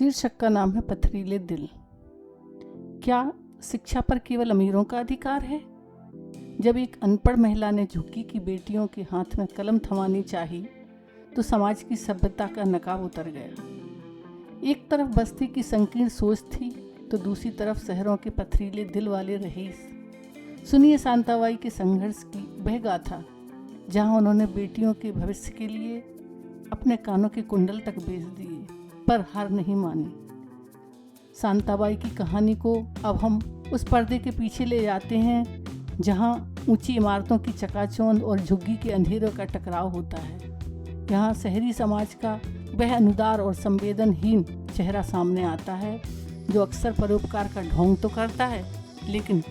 शीर्षक का नाम है पथरीले दिल। क्या शिक्षा पर केवल अमीरों का अधिकार है? जब एक अनपढ़ महिला ने झुग्गी की बेटियों के हाथ में कलम थमानी चाही तो समाज की सभ्यता का नकाब उतर गया। एक तरफ बस्ती की संकीर्ण सोच थी तो दूसरी तरफ शहरों के पथरीले दिल वाले रईस। सुनिए शांताबाई के संघर्ष की वह गाथा जहां उन्होंने बेटियों के भविष्य के लिए अपने कानों के कुंडल तक बेच दिए पर हार नहीं मानी। शांताबाई की कहानी को अब हम उस पर्दे के पीछे ले जाते हैं जहां ऊंची इमारतों की चकाचौंध और झुग्गी के अंधेरों का टकराव होता है। यहाँ शहरी समाज का वह अनुदार और संवेदनहीन चेहरा सामने आता है जो अक्सर परोपकार का ढोंग तो करता है लेकिन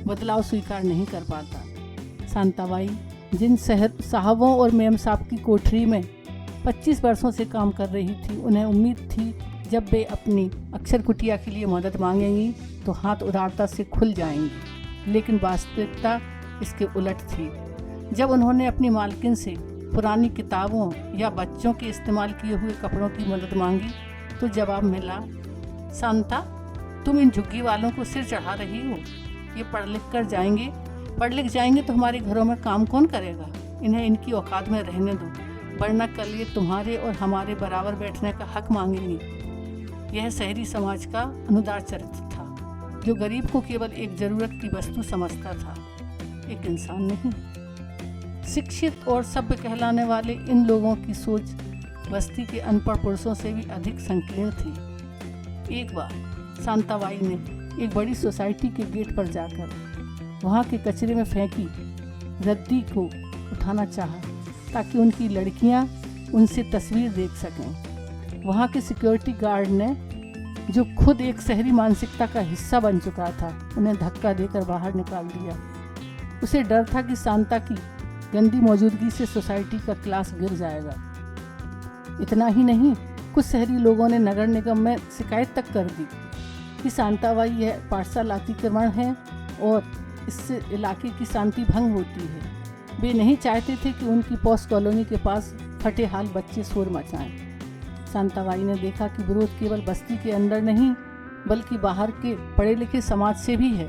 बदलाव स्वीकार नहीं कर पाता। शांताबाई जिन साहबों और मेम साहब की कोठरी में 25 वर्षों से काम कर रही थी, उन्हें उम्मीद थी जब वे अपनी अक्षर कुटिया के लिए मदद मांगेंगी तो हाथ उदारता से खुल जाएंगी, लेकिन वास्तविकता इसके उलट थी। जब उन्होंने अपनी मालकिन से पुरानी किताबों या बच्चों के इस्तेमाल किए हुए कपड़ों की मदद मांगी तो जवाब मिला, शांता तुम इन झुग्गी वालों को सिर चढ़ा रही हो। ये पढ़ लिख जाएंगे तो हमारे घरों में काम कौन करेगा? इन्हें इनकी औकात में रहने दो, वरना कल ये तुम्हारे और हमारे बराबर बैठने का हक मांगेंगी। यह शहरी समाज का अनुदार चरित्र था जो गरीब को केवल एक जरूरत की वस्तु समझता था, एक इंसान नहीं। शिक्षित और सभ्य कहलाने वाले इन लोगों की सोच बस्ती के अनपढ़ पुरुषों से भी अधिक संकीर्ण थी। एक बार शांताबाई ने एक बड़ी सोसाइटी के गेट पर जाकर वहाँ के कचरे में फेंकी रद्दी को उठाना चाहा ताकि उनकी लड़कियाँ उनसे तस्वीर देख सकें। वहाँ के सिक्योरिटी गार्ड ने, जो खुद एक शहरी मानसिकता का हिस्सा बन चुका था, उन्हें धक्का देकर बाहर निकाल दिया। उसे डर था कि शांता की गंदी मौजूदगी से सोसाइटी का क्लास गिर जाएगा। इतना ही नहीं, कुछ शहरी लोगों ने नगर निगम में शिकायत तक कर दी कि शांताबाई यह पाठशाला अतिक्रमण है और इससे इलाके की शांति भंग होती है। वे नहीं चाहते थे कि उनकी पॉश कॉलोनी के पास फटे हाल बच्चे शोर मचाएं। शांताबाई ने देखा कि विरोध केवल बस्ती के अंदर नहीं बल्कि बाहर के पढ़े लिखे समाज से भी है।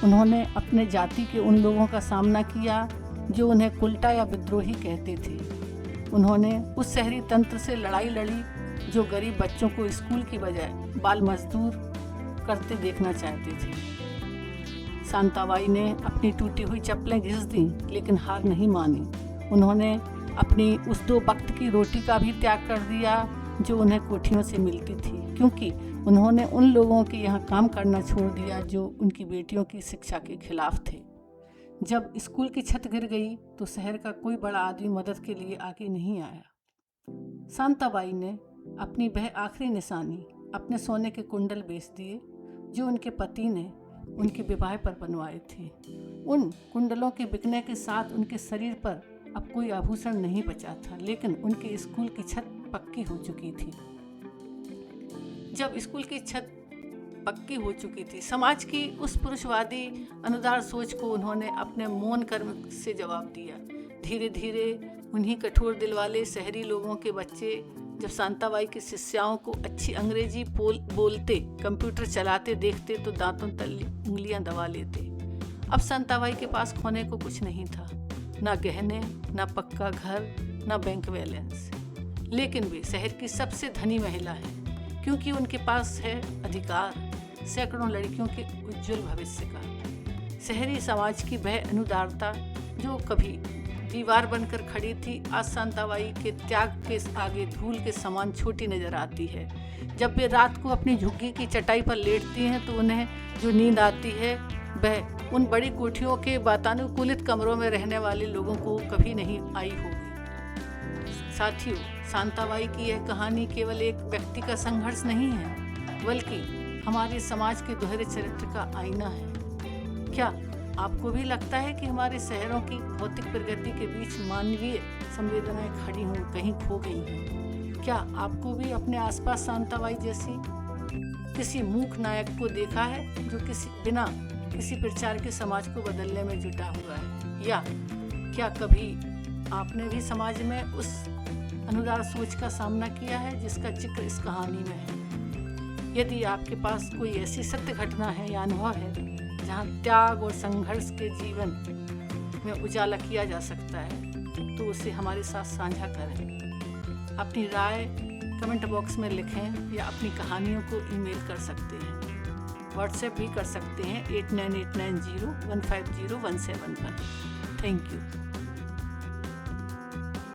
उन्होंने अपने जाति के उन लोगों का सामना किया जो उन्हें कुल्टा या विद्रोही कहते थे। उन्होंने उस शहरी तंत्र से लड़ाई लड़ी जो गरीब बच्चों को स्कूल की बजाय बाल मजदूर करते देखना चाहते थे। शांताबाई ने अपनी टूटी हुई चप्पलें घिस दी लेकिन हार नहीं मानी। उन्होंने अपनी उस 2 वक्त की रोटी का भी त्याग कर दिया जो उन्हें कोठियों से मिलती थी, क्योंकि उन्होंने उन लोगों के यहाँ काम करना छोड़ दिया जो उनकी बेटियों की शिक्षा के खिलाफ थे। जब स्कूल की छत गिर गई तो शहर का कोई बड़ा आदमी मदद के लिए आगे नहीं आया। शांताबाई ने अपनी वह आखिरी निशानी, अपने सोने के कुंडल बेच दिए जो उनके पति ने उनके विवाह पर बनवाए थे। उन कुंडलों के बिकने के साथ उनके शरीर पर अब कोई आभूषण नहीं बचा था, लेकिन उनके स्कूल की छत पक्की हो चुकी थी। जब स्कूल की छत पक्की हो चुकी थी, समाज की उस पुरुषवादी अनुदार सोच को उन्होंने अपने मौन कर्म से जवाब दिया। धीरे धीरे उन्हीं कठोर दिल वाले शहरी लोगों के बच्चे जब शांताबाई की शिष्याओं को अच्छी अंग्रेजी बोलते, कंप्यूटर चलाते देखते तो दांतों तले उंगलियां दबा लेते। अब शांताबाई के पास खोने को कुछ नहीं था, ना गहने, ना पक्का घर, ना बैंक बैलेंस, लेकिन वे शहर की सबसे धनी महिला है क्योंकि उनके पास है अधिकार सैकड़ों लड़कियों के उज्जवल भविष्य का। शहरी समाज की वह अनुदारता जो कभी दीवार बनकर खड़ी थी, आज शांताबाई के त्याग के आगे धूल के समान छोटी नजर आती है। जब वे रात को अपनी झुग्गी की चटाई पर लेटती हैं तो उन्हें जो नींद आती है वह उन बड़ी कोठियों के वातानुकूलित कमरों में रहने वाले लोगों को कभी नहीं आई होगी। साथियों, शांताबाई की यह कहानी केवल एक व्यक्ति का संघर्ष नहीं है बल्कि हमारे समाज के दोहरे चरित्र का आईना है। क्या आपको भी लगता है कि हमारे शहरों की भौतिक प्रगति के बीच मानवीय संवेदनाएं खड़ी हों, कहीं खो गई हैं? क्या आपको भी अपने आसपास शांताबाई जैसी किसी मूक नायक को देखा है जो बिना किसी प्रचार के समाज को बदलने में जुटा हुआ है? या क्या कभी आपने भी समाज में उस अनुदार सोच का सामना किया है जिसका जिक्र इस कहानी में है? यदि आपके पास कोई ऐसी सत्य घटना है या अनुभव है जहाँ त्याग और संघर्ष के जीवन में उजाला किया जा सकता है तो उसे हमारे साथ साझा करें। अपनी राय कमेंट बॉक्स में लिखें या अपनी कहानियों को ईमेल कर सकते हैं। व्हाट्सएप भी कर सकते हैं 8989015017 पर। Thank you.